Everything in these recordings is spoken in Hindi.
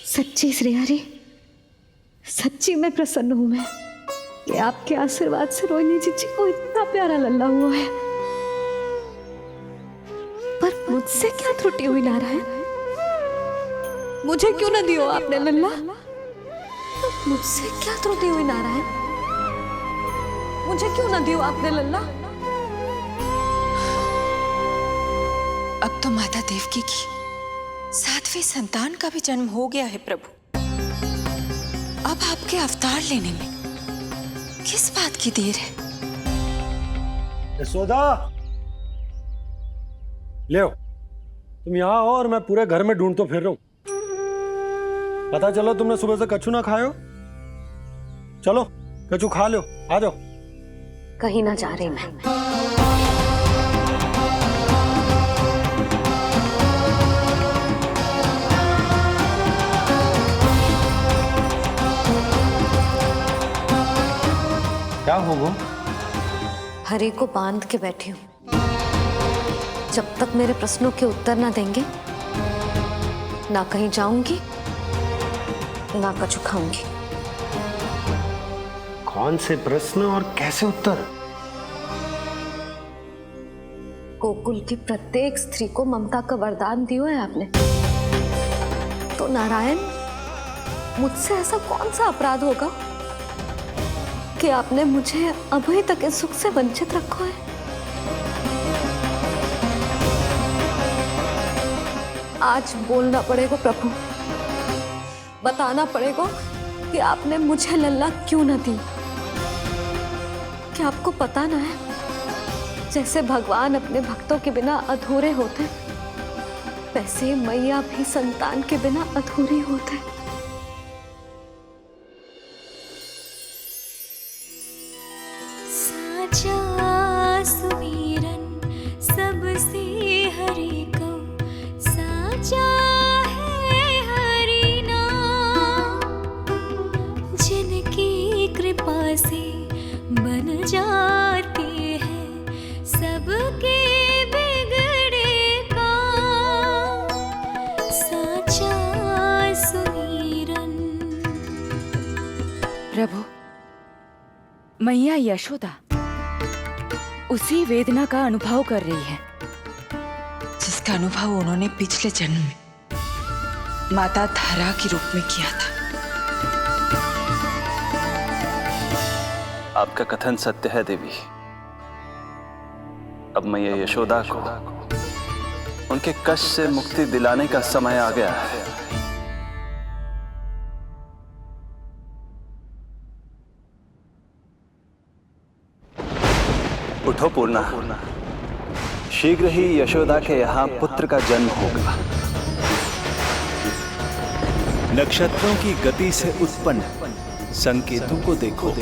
सच्ची श्रेयारी, सच्ची में प्रसन्न हूं मैं कि आपके आशीर्वाद से रोहिणी जीजी को इतना प्यारा लल्ला हुआ है। पर मुझसे क्या त्रुटि हुई नारायण? मुझे क्यों न दियो आपने लल्ला? मुझसे क्या त्रुटि हुई नारायण? मुझे क्यों न दियो आपने लल्ला? अब तो माता देवकी की 7वें संतान का भी जन्म हो गया है प्रभु। अब आपके अवतार लेने में किस बात की देर है? यशोदा, ले तुम यहाँ आओ और मैं पूरे घर में ढूंढतो फिर रहा हूं। पता चलो तुमने सुबह से कछु ना खाए हो। चलो कछु खा लो, आ जाओ। कहीं ना जा रही मैं। क्या हो वो? हरि को बांध के बैठी हूँ। जब तक मेरे प्रश्नों के उत्तर ना देंगे, ना कहीं जाऊंगी, ना कछु खाऊंगी। कौन से प्रश्न और कैसे उत्तर? गोकुल की प्रत्येक स्त्री को ममता का वरदान दियो है आपने, तो नारायण मुझसे ऐसा कौन सा अपराध होगा कि आपने मुझे अभी तक इस सुख से वंचित रखा है? आज बोलना पड़ेगा प्रभु, बताना पड़ेगा कि आपने मुझे लल्ला क्यों न दी। क्या आपको पता ना है, जैसे भगवान अपने भक्तों के बिना अधूरे होते, वैसे मैया भी संतान के बिना अधूरी होते। साचा सुमिरन सबसे हरि को, साचा है हरि नाम, जिनकी कृपा से बन जाते हैं सबके बिगड़े काम। साचा सुमिरन। प्रभु, मैया यशोदा उसी वेदना का अनुभव कर रही है जिसका अनुभव उन्होंने पिछले जन्म में माता धारा के रूप में किया था। आपका कथन सत्य है देवी। अब मैया यशोदा को उनके कष्ट से मुक्ति दिलाने का समय आ गया है। उठो पूर्णा, शीघ्र ही यशोदा के यहाँ पुत्र का जन्म होगा। नक्षत्रों की गति से उत्पन्न संकेतों को देखो।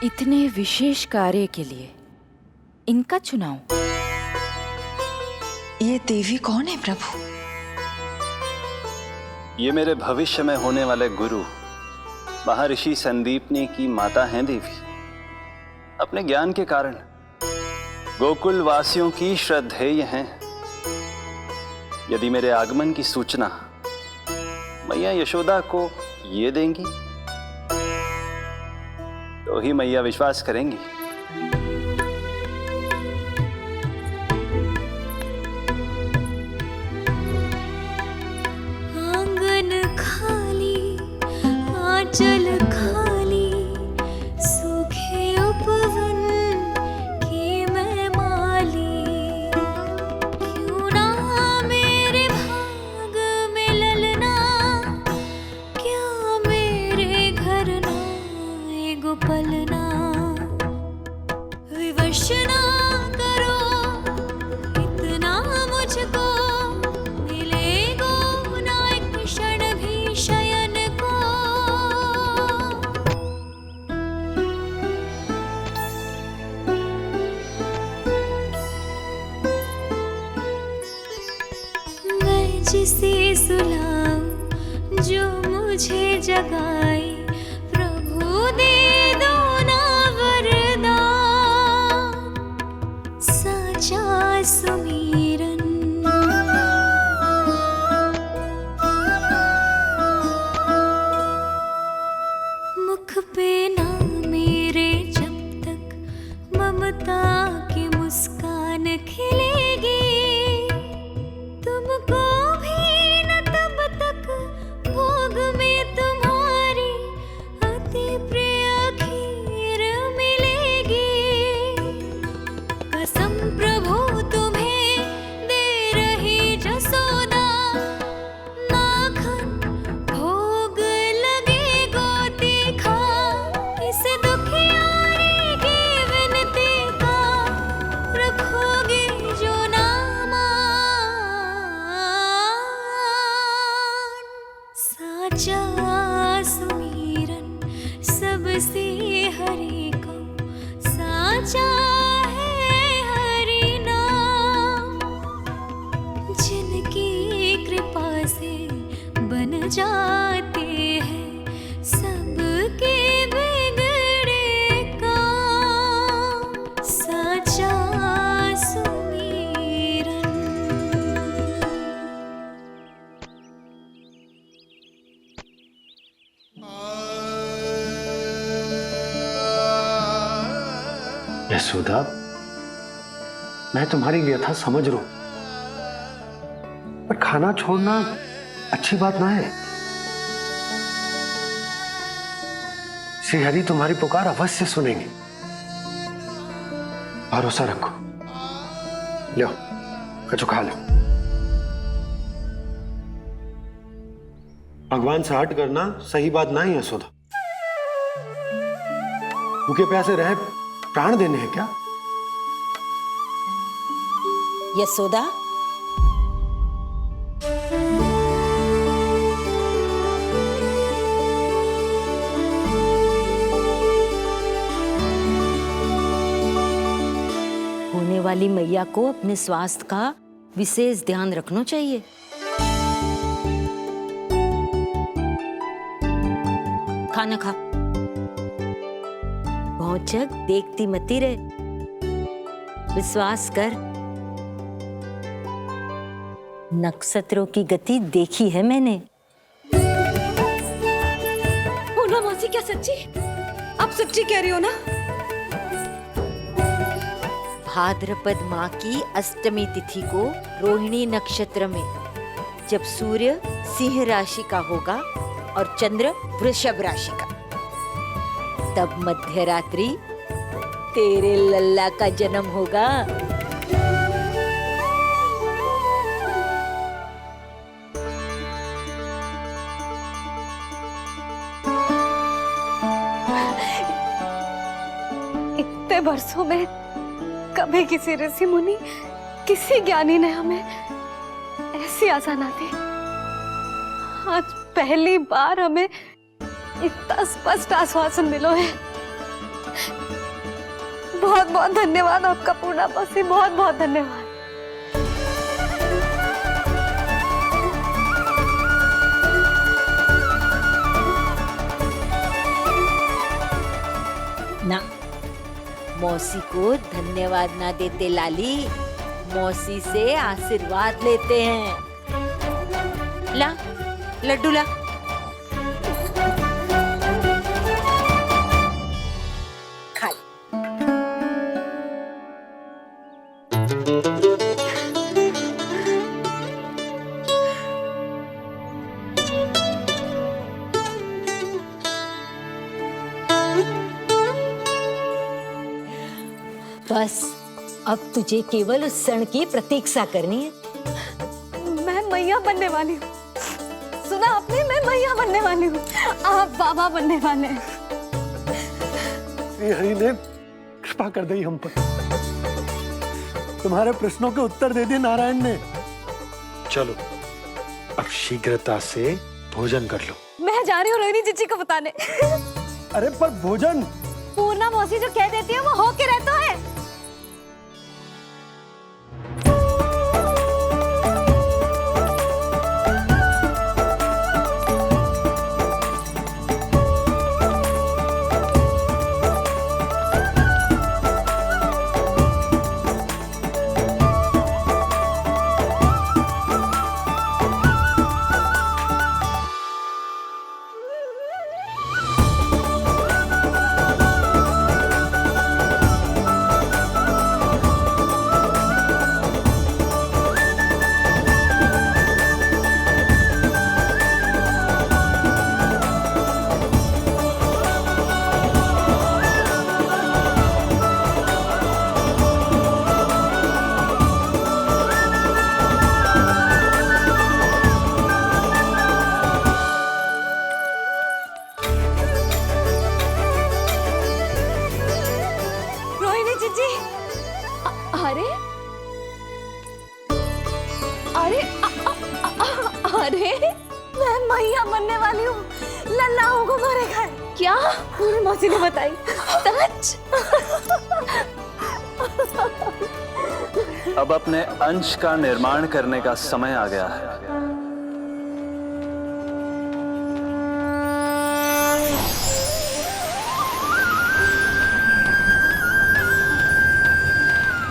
इतने विशेष कार्य के लिए इनका चुनाव। ये देवी कौन है प्रभु? ये मेरे भविष्य में होने वाले गुरु महर्षि संदीपनी की माता हैं देवी। अपने ज्ञान के कारण गोकुल वासियों की श्रद्धेय हैं। यदि मेरे आगमन की सूचना मैया यशोदा को ये देंगी तो ही मैया विश्वास करेंगी। आंगन खाली, आंचल खाली, सूखे उपवन की मैं माली। क्यों ना मेरे भाग में ललना, क्या मेरे घर ना एगो पलना। तृष्णा करो, इतना मुझको मिलेगा ना एक क्षण भी शयन को। मैं जिसे सुलाऊं जो मुझे जगाए, प्रभु दे दो ना वरदान, साचा सुमिरन। मुख पे ना मेरे जब तक ममता की मुस्कान खिलेगी, तुमको भी न तब तक भोग में तुम्हारी अति प्रिय खीर मिलेगी। कसम प्रभु तुम्हें दे रही जसोदा, माखन भोग लगेगा तीखा, इस दुखियारी की विनती का रखोगे जो नामान। साचा सुमिरन सबसे हरि को, साचा है हरि नाम, जिनकी कृपा से बन जाते हैं सबके बिगड़े काम, साचा सुमिरन। यशोदा, मैं तुम्हारी व्यथा समझ रहा हूं, पर खाना छोड़ना अच्छी बात ना है। श्री हरि तुम्हारी पुकार अवश्य सुनेंगे, भरोसा रखो। लो, कछु खा लो। भगवान से हट करना सही बात ना है यशोदा। भूखे प्यासे रहे प्राण देने हैं क्या? यशोदा, होने वाली मैया को अपने स्वास्थ्य का विशेष ध्यान रखना चाहिए। खाना खा, भौचक देखती मती रहे, विश्वास कर। नक्षत्रों की गति देखी है मैंने। हो ना मौसी, क्या सच्ची? आप सच्ची कह रही हो ना? भाद्रपद माह की अष्टमी तिथि को रोहिणी नक्षत्र में, जब सूर्य सिंह राशि का होगा और चंद्र वृषभ राशि का, तब मध्य रात्रि तेरे लल्ला का जन्म होगा। इतने वर्षों में कभी किसी ऋषि मुनि, किसी ज्ञानी ने हमें ऐसी आशा ना दी। आज पहली बार हमें इतना स्पष्ट आश्वासन मिलो है। बहुत बहुत धन्यवाद आपका पूर्णा मौसी, बहुत बहुत धन्यवाद। ना, मौसी को धन्यवाद ना देते लाली, मौसी से आशीर्वाद लेते हैं। ला, लड्डू ला। खा ले। बस अब तुझे केवल उस क्षण की प्रतीक्षा करनी है। मैं मैया बनने वाली हूँ। सुना आपने, मैं मैया बनने वाली हूँ। आप बाबा बनने वाले हैं। श्री हरि ने कृपा कर दी हम पर। तुम्हारे प्रश्नों के उत्तर दे दिए नारायण ने। चलो अब शीघ्रता से भोजन कर लो। मैं जा रही हूँ रोहिणी जीजी को बताने। अरे पर भोजन। पूर्णा मौसी जो कह देती है वो हो के रहता है। अरे अरे अरे मैं मैया बनने वाली हूँ। लल्लाओं को मारेगा। क्या? पूरी मौसी ने बताई। सच? अब अपने अंश का निर्माण करने का समय आ गया है।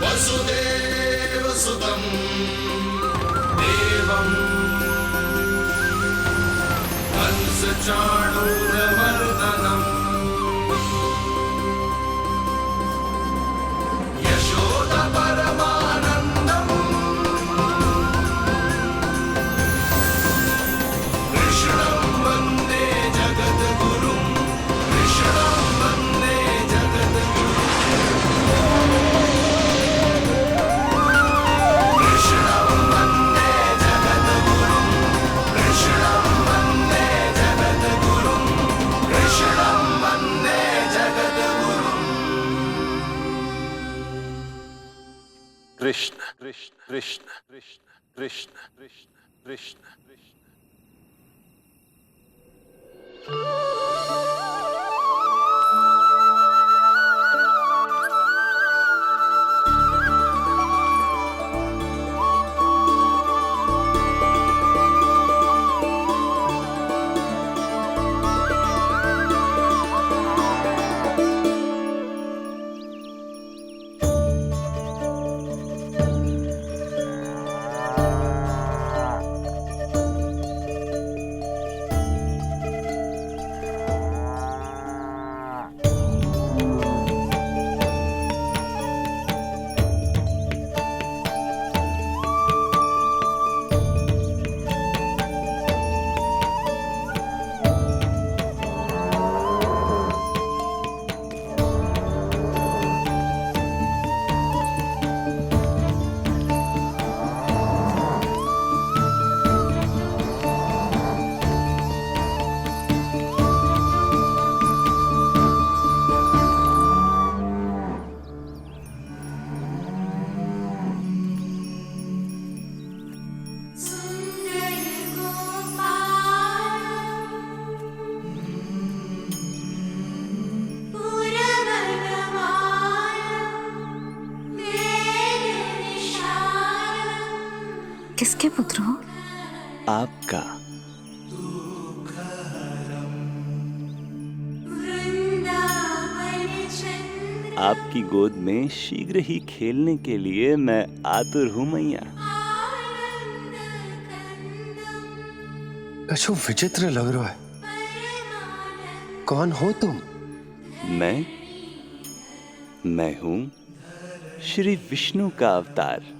वसुदेव सुतं देवं कंसचाणूरमर्दनम् यशोदा परमानन्दम् कृष्णं वन्दे जगद्गुरुं कृष्णं वन्दे जगद्गुरुं कृष्ण कृष्ण कृष्ण कृष्ण कृष्ण कृष्ण कृष्ण कृष्ण। किसके पुत्र हो? आपका। आपकी गोद में शीघ्र ही खेलने के लिए मैं आतुर हूं मैया। कछु विचित्र लग रहा है। कौन हो तुम? मैं हूं श्री विष्णु का अवतार।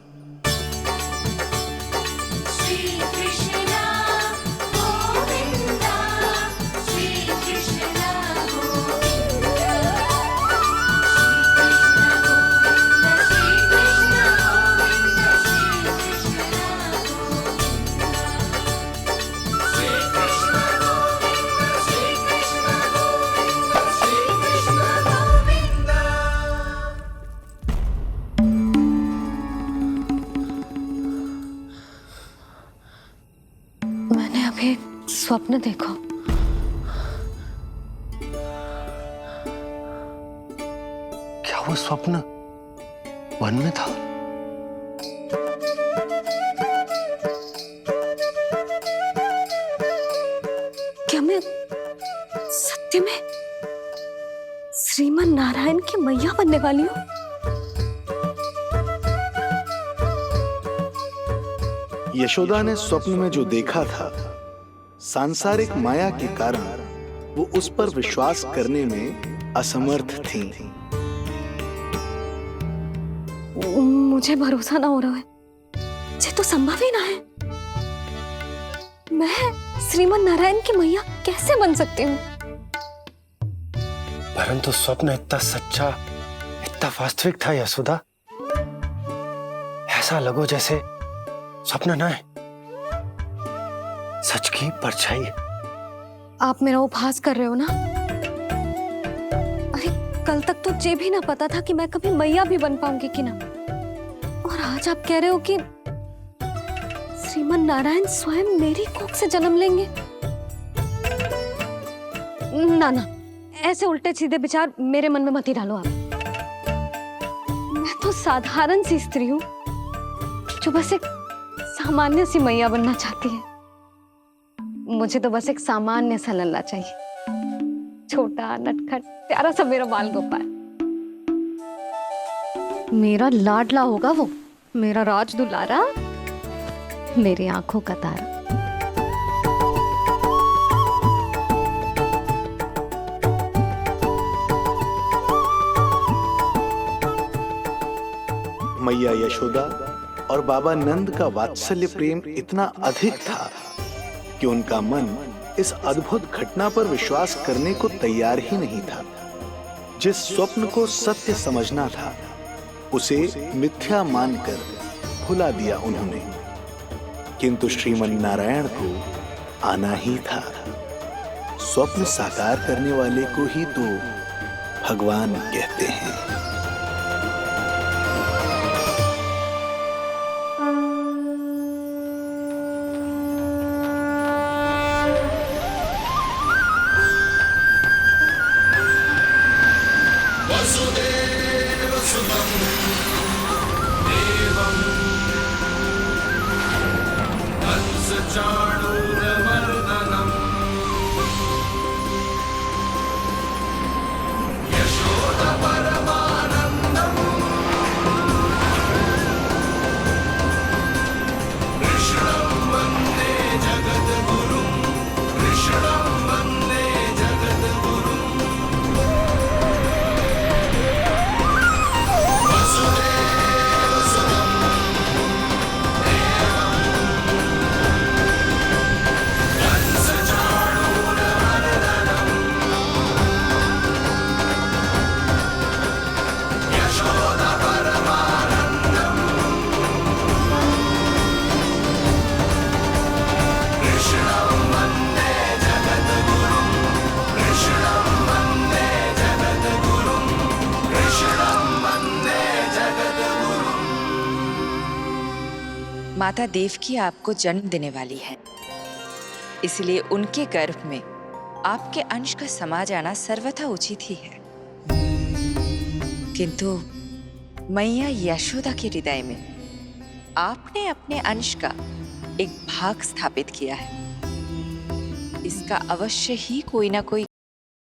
स्वप्न देखो। क्या वो स्वप्न वन में था? क्या मैं सत्य में श्रीमन नारायण की मैया बनने वाली हूँ? यशोदा ने स्वप्न में जो देखा था, सांसारिक माया के कारण वो उस पर विश्वास करने में असमर्थ थी। मुझे भरोसा ना हो रहा है, ये तो संभव ही ना है। मैं श्रीमन नारायण की मैया कैसे बन सकती हूँ? परंतु स्वप्न इतना सच्चा, इतना वास्तविक था यशोदा, ऐसा लगो जैसे स्वप्न ना है, सच की परछाई है। आप मेरा उपहास कर रहे हो ना? अरे कल तक तो ये भी ना पता था कि मैं कभी मैया भी बन पाऊंगी कि ना, और आज आप कह रहे हो कि श्रीमन नारायण स्वयं मेरी कोख से जन्म लेंगे। ना ना, ऐसे उल्टे सीधे विचार मेरे मन में मत ही डालो आप। मैं तो साधारण सी स्त्री हूँ जो बस एक सामान्य सी मैया बनना चाहती है। मुझे तो बस एक सामान्य सा लल्ला चाहिए, छोटा नटखट प्यारा सा मेरा बाल गोपाल। मेरा लाडला होगा वो, मेरा राज दुलारा, मेरी आंखों का तारा। मैया यशोदा और बाबा नंद का वात्सल्य प्रेम इतना अधिक था कि उनका मन इस अद्भुत घटना पर विश्वास करने को तैयार ही नहीं था। जिस स्वप्न को सत्य समझना था, उसे मिथ्या मानकर भुला दिया उन्होंने। किंतु श्रीमन नारायण को आना ही था। स्वप्न साकार करने वाले को ही तो भगवान कहते हैं। वसुदेवसुतं देवं कंसचाणूरमर्दनम् यशोदपरमानन्दम् कृष्णं वन्दे जगद्गुरुं कृष्णं वन्दे जगद्गुरुं वसुदेवसुतं देवं कंसचाणूरमर्दनम् यशोदपरमानन्दम् कृष्णं वन्दे जगद्गुरुं कृष्णं वन्दे जगद्गुरुं कृष्णं वन्दे जगद्गुरुं। माता देवकी आपको जन्म देने वाली है, इसलिए उनके गर्भ में आपके अंश का समा जाना सर्वथा उचित ही है। किंतु मैया यशोदा के हृदय में आपने अपने अंश का एक भाग स्थापित किया है। इसका अवश्य ही कोई ना कोई